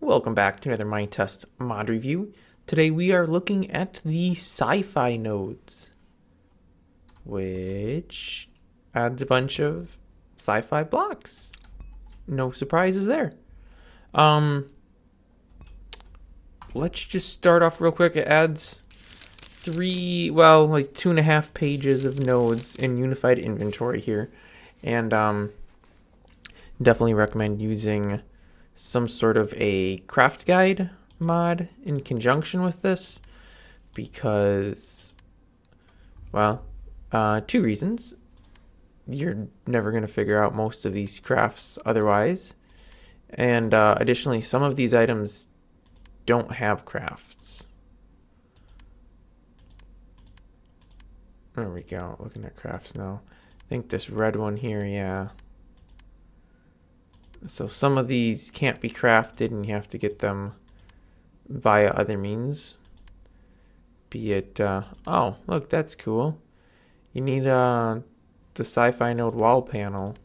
Welcome back to another Minetest Mod review. Today we are looking at the sci-fi-nodes, which adds a bunch of sci-fi blocks. No surprises there. Let's just start off real quick. It adds like 2.5 pages of nodes in unified inventory here, and definitely recommend using some sort of a craft guide mod in conjunction with this because, well, two reasons. You're never going to figure out most of these crafts otherwise. And additionally, some of these items don't have crafts. There we go. Looking at crafts now. I think this red one here, yeah. So some of these can't be crafted and you have to get them via other means. Be it, oh, look, that's cool. You need the sci-fi node wall panel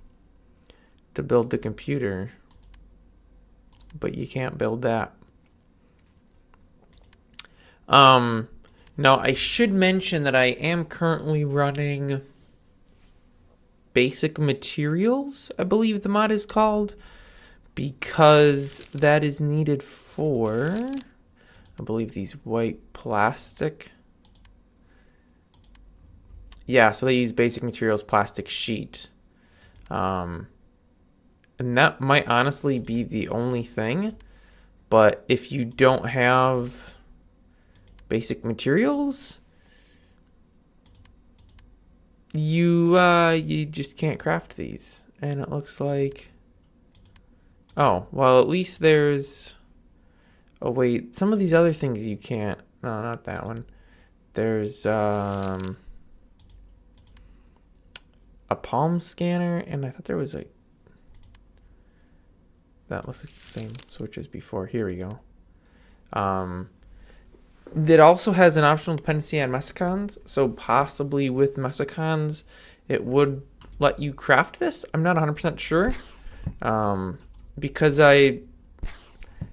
to build the computer, but you can't build that. Now I should mention that I am currently running basic materials, I believe the mod is called, because that is needed for, I believe, these white plastic. Yeah, so they use basic materials plastic sheet. And that might honestly be the only thing, but if you don't have basic materials, you just can't craft these. And it looks like, oh, well, at least there's, oh wait, some of these other things you can't. No, not that one. There's a palm scanner, and I thought there was a, that looks like the same switch as before. Here we go. It also has an optional dependency on mesicons, so possibly with mesicons it would let you craft this. I'm not 100% sure, because I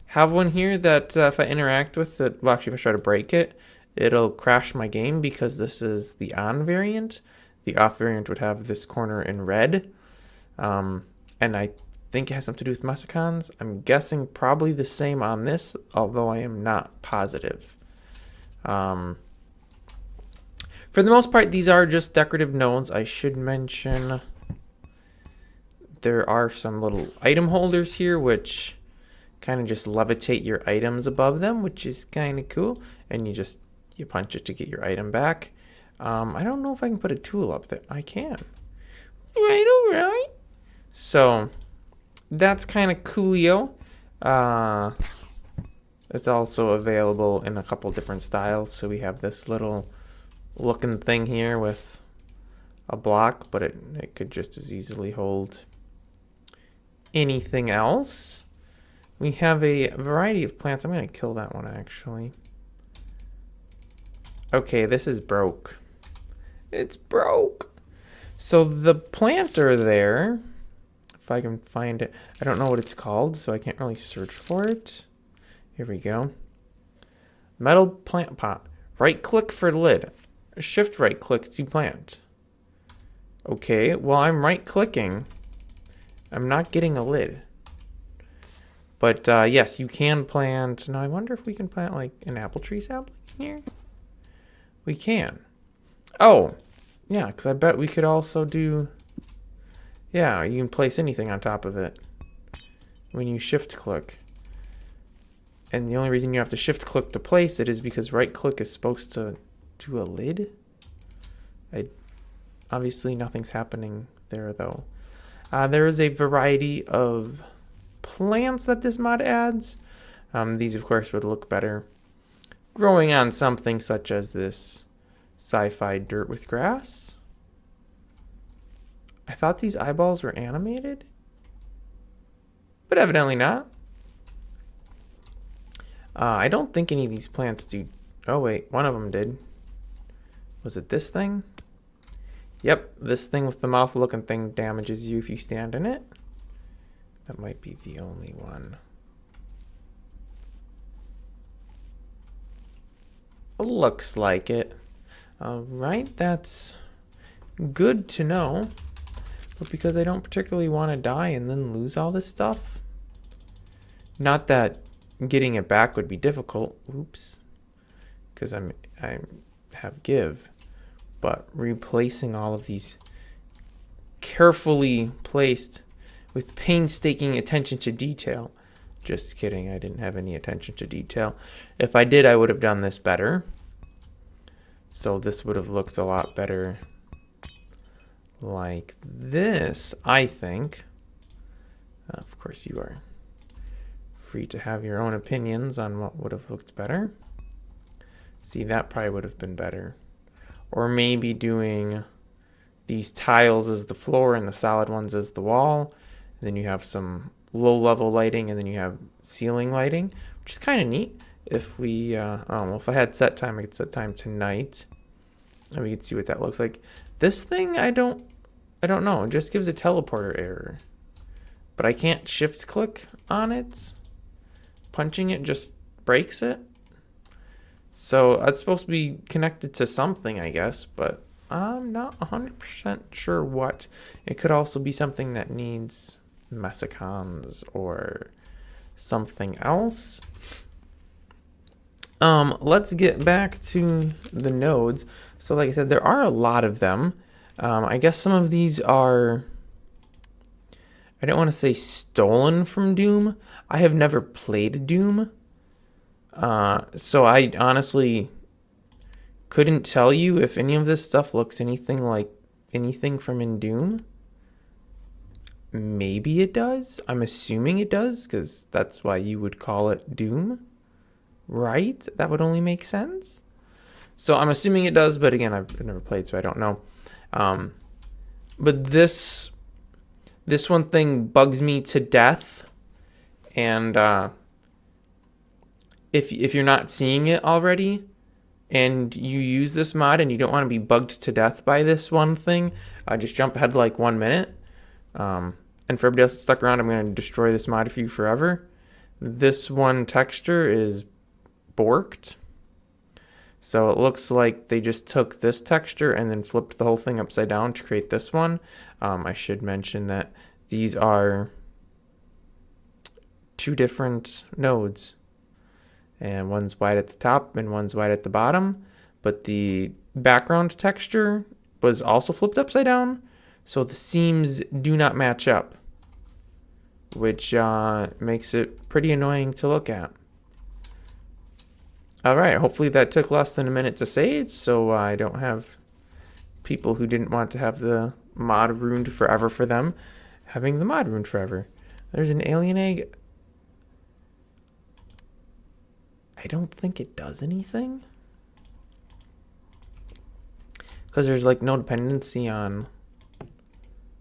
have one here that if I interact with it, well, actually if I try to break it, it'll crash my game because this is the on variant. The off variant would have this corner in red, and I think it has something to do with mesicons. I'm guessing probably the same on this, although I am not positive. For the most part, these are just decorative nodes. I should mention there are some little item holders here, which kind of just levitate your items above them, which is kind of cool. And you punch it to get your item back. I don't know if I can put a tool up there. I can. All right. So that's kind of coolio. It's also available in a couple different styles. So we have this little looking thing here with a block, but it could just as easily hold anything else. We have a variety of plants. I'm going to kill that one actually. Okay, this is broke. It's broke. So the planter there, if I can find it, I don't know what it's called, so I can't really search for it. Here we go. Metal plant pot. Right click for lid. Shift right click to plant. Okay, well, I'm right clicking. I'm not getting a lid. But yes, you can plant. Now I wonder if we can plant like an apple tree sapling here. We can. Oh, yeah, because I bet we could also do, yeah, you can place anything on top of it when you shift click. And the only reason you have to shift click to place it is because right click is supposed to do a lid. Obviously nothing's happening there though. There is a variety of plants that this mod adds. These of course would look better growing on something such as this sci-fi dirt with grass. I thought these eyeballs were animated, but evidently not. I don't think any of these plants do. Oh wait, one of them did. Was it this thing? Yep, this thing with the mouth looking thing damages you if you stand in it. That might be the only one. Looks like it. All right, that's good to know. But because I don't particularly want to die and then lose all this stuff. Not that getting it back would be difficult. Oops. Because I have give. But replacing all of these carefully placed with painstaking attention to detail. Just kidding, I didn't have any attention to detail. If I did, I would have done this better. So this would have looked a lot better like this, I think. Of course, you are free to have your own opinions on what would have looked better. See, that probably would have been better. Or maybe doing these tiles as the floor and the solid ones as the wall. And then you have some low-level lighting, and then you have ceiling lighting, which is kind of neat. If we, if I had set time, I could set time to night, and we could see what that looks like. This thing, I don't know. It just gives a teleporter error, but I can't shift click on it. Punching it just breaks it. So that's supposed to be connected to something, I guess, but I'm not 100% sure what. It could also be something that needs mesicons or something else. Let's get back to the nodes. So like I said, there are a lot of them. I guess some of these are, I don't want to say stolen from Doom. I have never played Doom. So I honestly couldn't tell you if any of this stuff looks anything like anything from in Doom. Maybe it does. I'm assuming it does, because that's why you would call it Doom, right? That would only make sense. So I'm assuming it does, but again, I've never played, so I don't know. But this one thing bugs me to death, and if you're not seeing it already, and you use this mod and you don't want to be bugged to death by this one thing, just jump ahead like 1 minute. And for everybody else that's stuck around, I'm going to destroy this mod for you forever. This one texture is borked. So it looks like they just took this texture and then flipped the whole thing upside down to create this one. I should mention that these are 2 different nodes. And one's white at the top and one's white at the bottom. But the background texture was also flipped upside down. So the seams do not match up, which makes it pretty annoying to look at. All right, hopefully that took less than a minute to save, so I don't have people who didn't want to have the mod ruined forever for them having the mod ruined forever. There's an alien egg. I don't think it does anything, because there's like no dependency on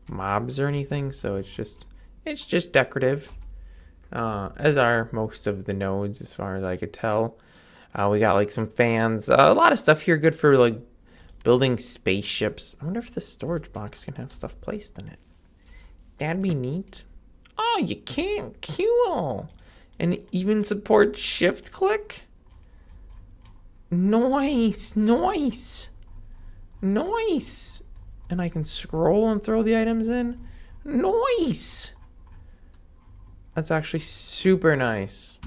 mobs or anything, so it's just decorative, as are most of the nodes as far as I could tell. We got like some fans, a lot of stuff here good for like building spaceships. I wonder if the storage box can have stuff placed in it. That'd be neat. Oh, you can't. Cool. And it even supports shift click. Nice. And I can scroll and throw the items in. Nice. That's actually super nice.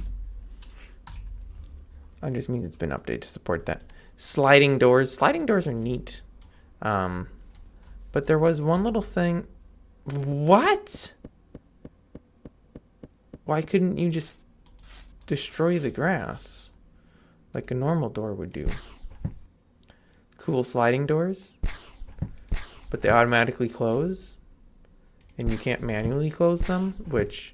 That just means it's been updated to support that. Sliding doors. Sliding doors are neat. But there was one little thing. What? Why couldn't you just destroy the grass like a normal door would do? Cool sliding doors. But they automatically close. And you can't manually close them, which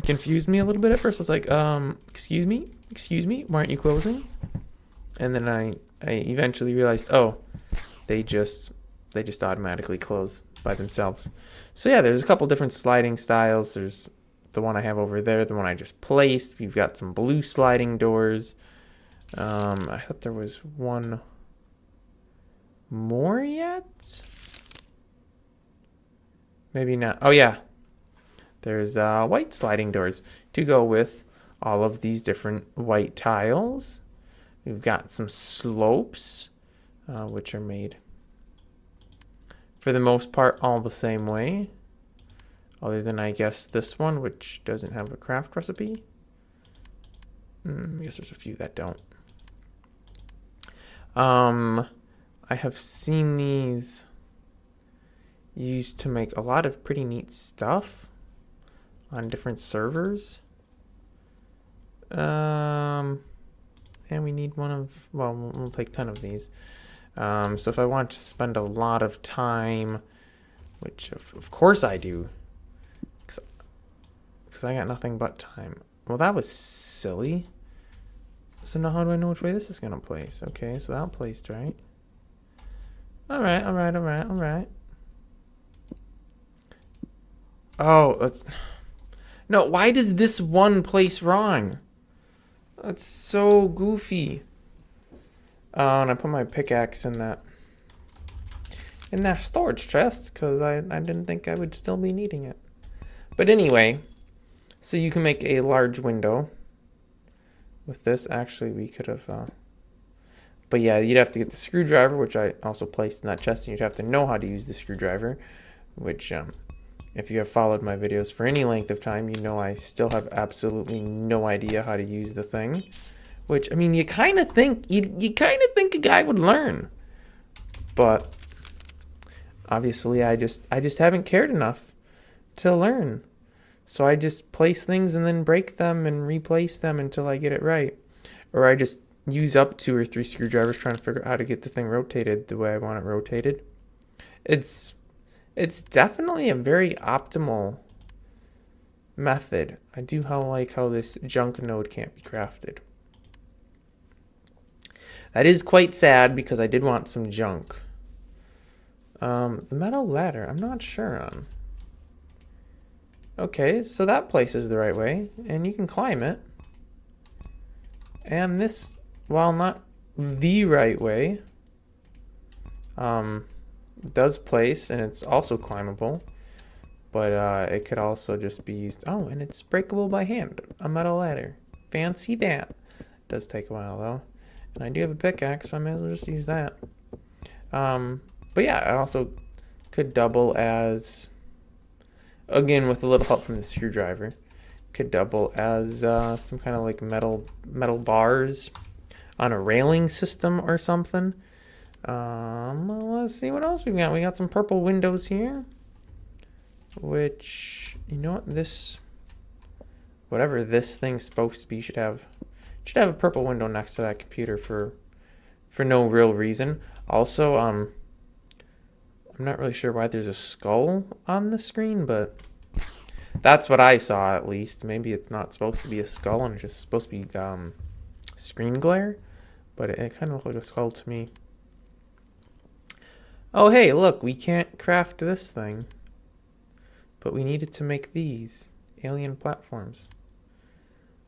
confused me a little bit at first. I was like, excuse me, why aren't you closing? And then I eventually realized, oh, they just automatically close by themselves. So yeah, there's a couple different sliding styles. There's the one I have over there, the one I just placed. We've got some blue sliding doors. I thought there was one more yet. Maybe not. Oh yeah, there's white sliding doors to go with all of these different white tiles. We've got some slopes, which are made, for the most part, all the same way. Other than, I guess, this one, which doesn't have a craft recipe. I guess there's a few that don't. I have seen these used to make a lot of pretty neat stuff on different servers. And we need one of, well, we'll take 10 of these. So if I want to spend a lot of time, which of course I do, because I got nothing but time. Well, that was silly. So now how do I know which way this is going to place? Okay, so that placed right. All right. Oh, that's... No, why does this one place wrong? That's so goofy. Oh, and I put my pickaxe in that storage chest because I didn't think I would still be needing it. But anyway, so you can make a large window with this. Actually, we could have... But yeah, you'd have to get the screwdriver, which I also placed in that chest, and you'd have to know how to use the screwdriver, which... if you have followed my videos for any length of time, you know I still have absolutely no idea how to use the thing. Which, I mean, you kind of think a guy would learn. But obviously I just haven't cared enough to learn. So I just place things and then break them and replace them until I get it right. Or I just use up 2 or 3 screwdrivers trying to figure out how to get the thing rotated the way I want it rotated. It's definitely a very optimal method. I do like how this junk node can't be crafted. That is quite sad because I did want some junk. The metal ladder, I'm not sure on. Okay, so that places the right way, and you can climb it. And this, while not the right way, does place, and it's also climbable, but it could also just be used. Oh, and it's breakable by hand, a metal ladder. Fancy that. It does take a while though, and I do have a pickaxe, so I may as well just use that. But yeah, it also could double as, again with a little help from the screwdriver, could double as some kind of like metal bars on a railing system or something. Let's see what else we've got. We got some purple windows here, which, you know what, this, whatever this thing's supposed to be, should have a purple window next to that computer for no real reason. Also, I'm not really sure why there's a skull on the screen, but that's what I saw, at least. Maybe it's not supposed to be a skull and it's just supposed to be screen glare, but it kind of looked like a skull to me. Oh, hey, look, we can't craft this thing, but we needed to make these alien platforms.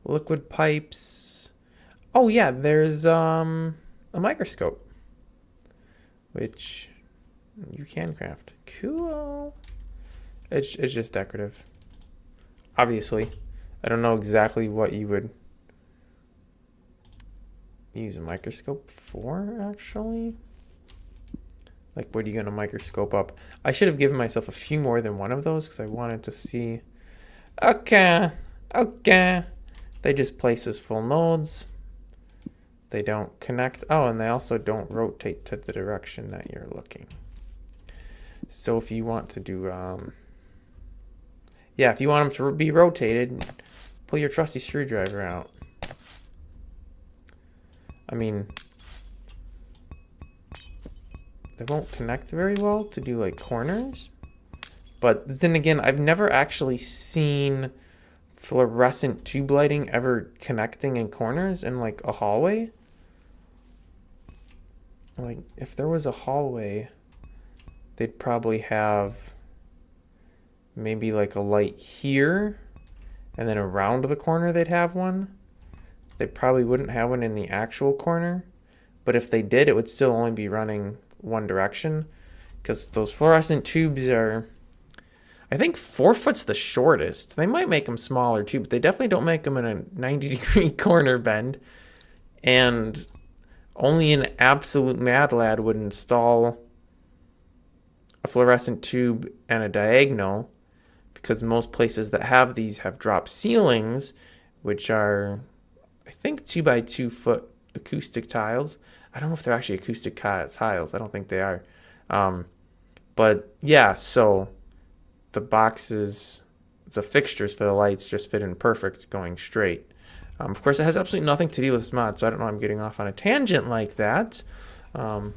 Liquid pipes. Oh, yeah, there's a microscope, which you can craft. Cool. It's just decorative. Obviously, I don't know exactly what you would use a microscope for, actually. Like, what are you going to microscope up? I should have given myself a few more than one of those because I wanted to see. Okay. They just place as full nodes. They don't connect. Oh, and they also don't rotate to the direction that you're looking. So if you want to do, yeah, if you want them to be rotated, pull your trusty screwdriver out. I mean, they won't connect very well to do like corners. But then again, I've never actually seen fluorescent tube lighting ever connecting in corners in like a hallway. Like, if there was a hallway, they'd probably have maybe like a light here, and then around the corner they'd have one. They probably wouldn't have one in the actual corner, but if they did, it would still only be running one direction, because those fluorescent tubes are, I think 4 foot's the shortest. They might make them smaller too, but they definitely don't make them in a 90-degree corner bend. And Only an absolute mad lad would install a fluorescent tube and a diagonal, because most places that have these have drop ceilings, which are, I think, 2 by 2 foot acoustic tiles. I don't know if they're actually acoustic tiles. I don't think they are. But yeah, so the boxes, the fixtures for the lights just fit in perfect going straight. Of course, it has absolutely nothing to do with this mod, so I don't know why I'm getting off on a tangent like that. But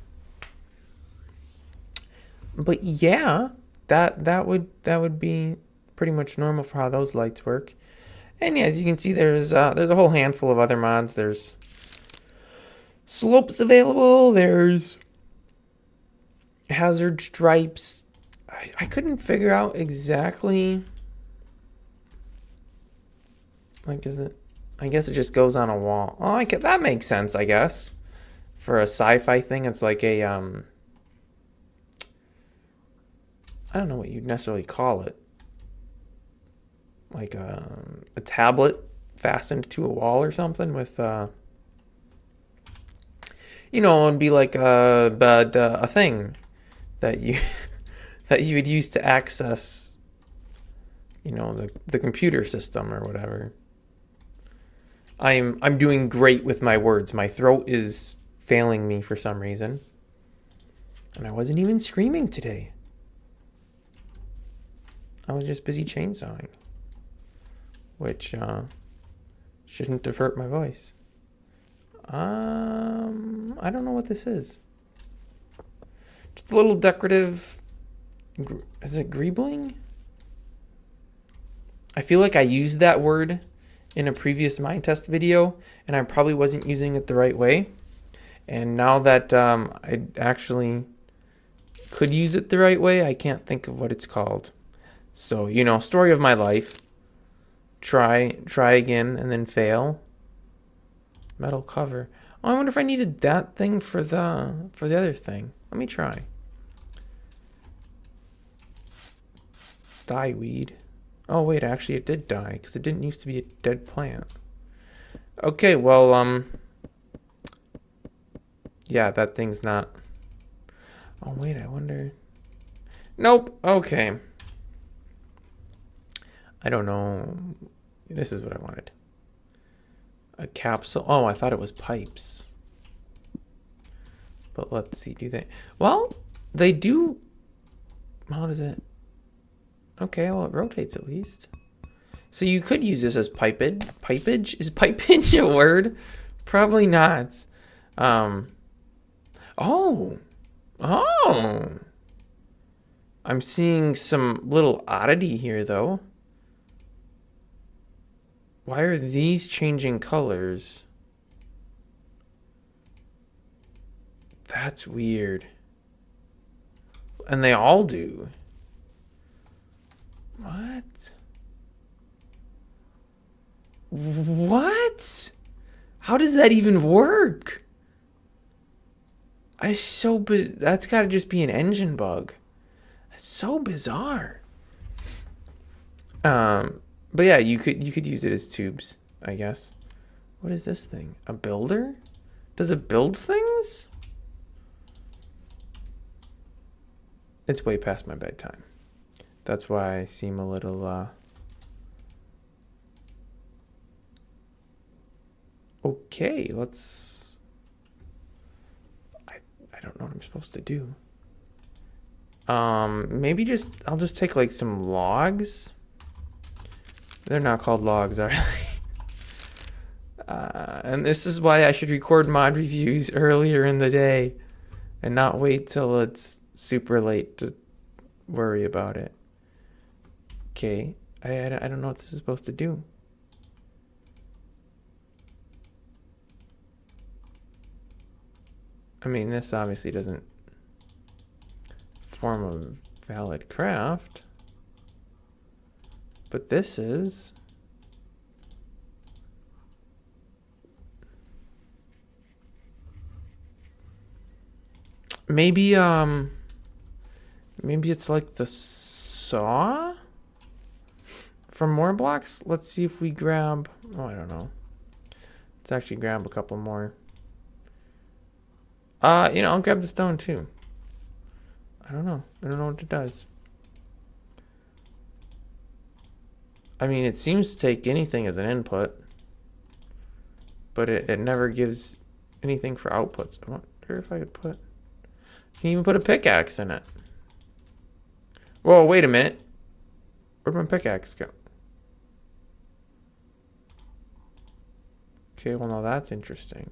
yeah, that would be pretty much normal for how those lights work. And yeah, as you can see, there's a whole handful of other mods. There's slopes available. There's hazard stripes. I couldn't figure out exactly. Like, is it? I guess it just goes on a wall. Oh, that makes sense, I guess. For a sci-fi thing, it's like a I don't know what you'd necessarily call it. Like a tablet fastened to a wall or something with it'd be like a thing that you that you would use to access, the computer system or whatever. I'm doing great with my words. My throat is failing me for some reason. And I wasn't even screaming today. I was just busy chainsawing, which shouldn't have hurt my voice. I don't know what this is. Just a little decorative. Is it greebling? I feel like I used that word in a previous Minetest video, and I probably wasn't using it the right way. And now that I actually could use it the right way, I can't think of what it's called. So, story of my life. Try again and then fail. Metal cover. Oh, I wonder if I needed that thing for the other thing. Let me try. Die weed. Oh wait, actually it did die because it didn't used to be a dead plant. Okay, well yeah, that thing's not. Oh wait, I wonder. Nope. Okay. I don't know. This is what I wanted. A capsule. Oh, I thought it was pipes. But let's see, do they? Well, they do. How does it? Okay, well, it rotates at least. So you could use this as pipage. Pipage? Is pipage a word? Probably not. Oh. I'm seeing some little oddity here, though. Why are these changing colors? That's weird. And they all do. What? What? How does that even work? That's got to just be an engine bug. That's so bizarre. But yeah, you could use it as tubes, I guess. What is this thing? A builder? Does it build things? It's way past my bedtime. That's why I seem a little okay, let's I don't know what I'm supposed to do. Maybe I'll just take like some logs. They're not called logs, are they? And this is why I should record mod reviews earlier in the day and not wait till it's super late to worry about it. Okay, I don't know what this is supposed to do. I mean, this obviously doesn't form a valid craft. But this is. Maybe it's like the saw for more blocks. Let's see if we grab. Oh, I don't know. Let's actually grab a couple more. You know, I'll grab the stone too. I don't know. I don't know what it does. I mean, it seems to take anything as an input, but it never gives anything for outputs. I wonder if I could put... Can you even put a pickaxe in it? Whoa, wait a minute. Where'd my pickaxe go? Okay, well now that's interesting.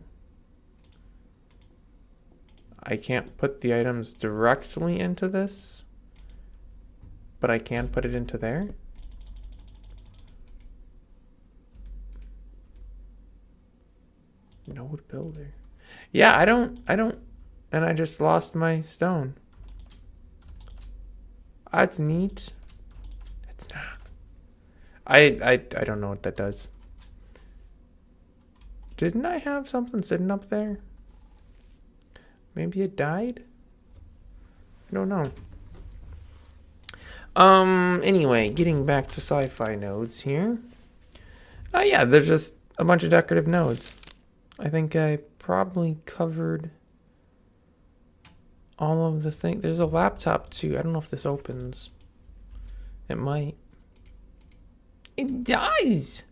I can't put the items directly into this, but I can put it into there. Node builder. Yeah, I don't, and I just lost my stone. That's neat. It's not. I don't know what that does. Didn't I have something sitting up there? Maybe it died? I don't know. Anyway, getting back to sci-fi nodes here. Oh yeah, there's just a bunch of decorative nodes. I think I probably covered all of the things. There's a laptop too. I don't know if this opens. It might. It does!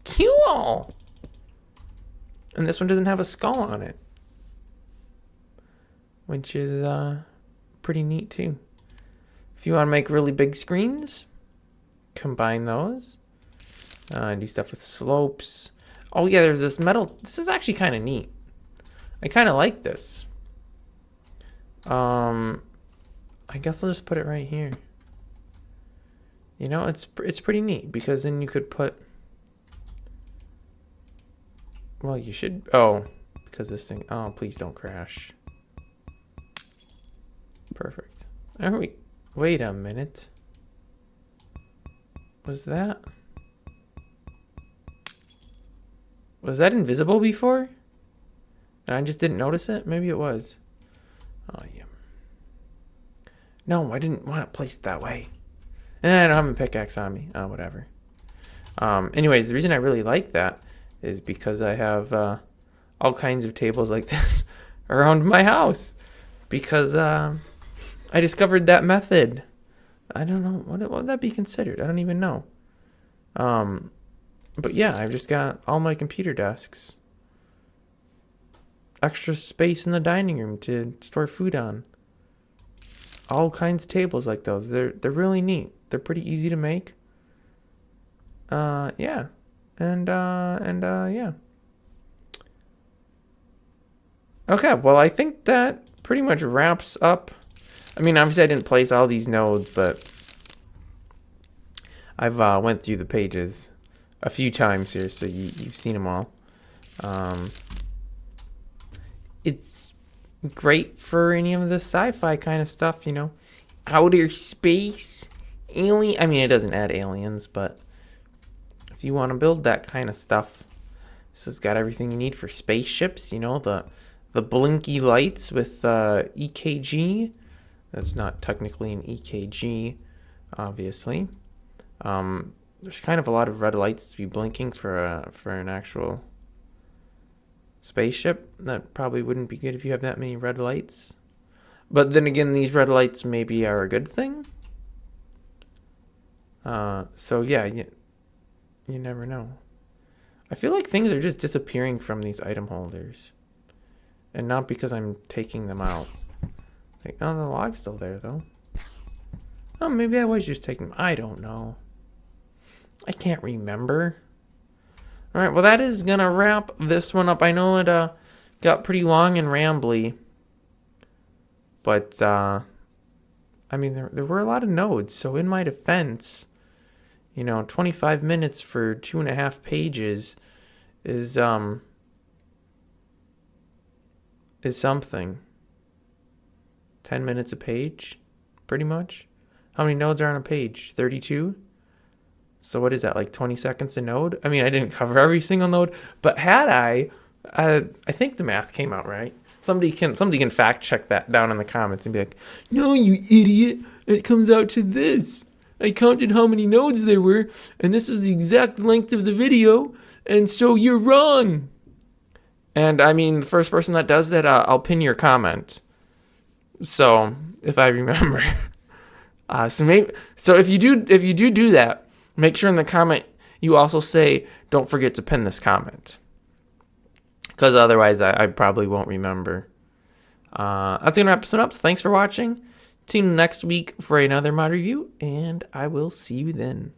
Cool! And this one doesn't have a skull on it, which is pretty neat too. If you want to make really big screens, combine those. Do stuff with slopes. Oh yeah, there's this metal. This is actually kind of neat. I kind of like this. I guess I'll just put it right here. You know, it's pretty neat because then you could put. Well, you should. Oh, because this thing. Oh, please don't crash. Perfect. Are we? Wait a minute. Was that invisible before? And I just didn't notice it? Maybe it was. Oh, yeah. No, I didn't want it placed that way. I don't have a pickaxe on me. Oh, whatever. Anyways, the reason I really like that is because I have all kinds of tables like this around my house. Because I discovered that method. I don't know. What would that be considered? I don't even know. But yeah, I've just got all my computer desks. Extra space in the dining room to store food on. All kinds of tables like those. They're really neat. They're pretty easy to make. Yeah. And yeah. Okay, well I think that pretty much wraps up. I mean, obviously I didn't place all these nodes, but I've went through the pages a few times here, so you've seen them all. It's great for any of the sci-fi kind of stuff, you know. Outer space, alien. I mean, it doesn't add aliens, but if you want to build that kind of stuff, this has got everything you need for spaceships. You know, the blinky lights with EKG. That's not technically an EKG, obviously. There's kind of a lot of red lights to be blinking for an actual spaceship. That probably wouldn't be good if you have that many red lights. But then again, these red lights maybe are a good thing. So yeah, you never know. I feel like things are just disappearing from these item holders. And not because I'm taking them out. Like, oh, the log's still there, though. Oh, maybe I was just taking them. I don't know. I can't remember. Alright, well, that is going to wrap this one up. I know it got pretty long and rambly. But, I mean, there were a lot of nodes. So, in my defense, you know, 25 minutes for 2.5 pages is something. 10 minutes a page, pretty much. How many nodes are on a page? 32? So what is that, like 20 seconds a node? I mean, I didn't cover every single node, but had I think the math came out right. Somebody can fact check that down in the comments and be like, no, you idiot, it comes out to this. I counted how many nodes there were, and this is the exact length of the video, and so you're wrong. And I mean, the first person that does that, I'll pin your comment. So if I remember, so if you do that, make sure in the comment you also say, "Don't forget to pin this comment," because otherwise I probably won't remember. That's gonna wrap this one up. Thanks for watching. Tune in next week for another mod review, and I will see you then.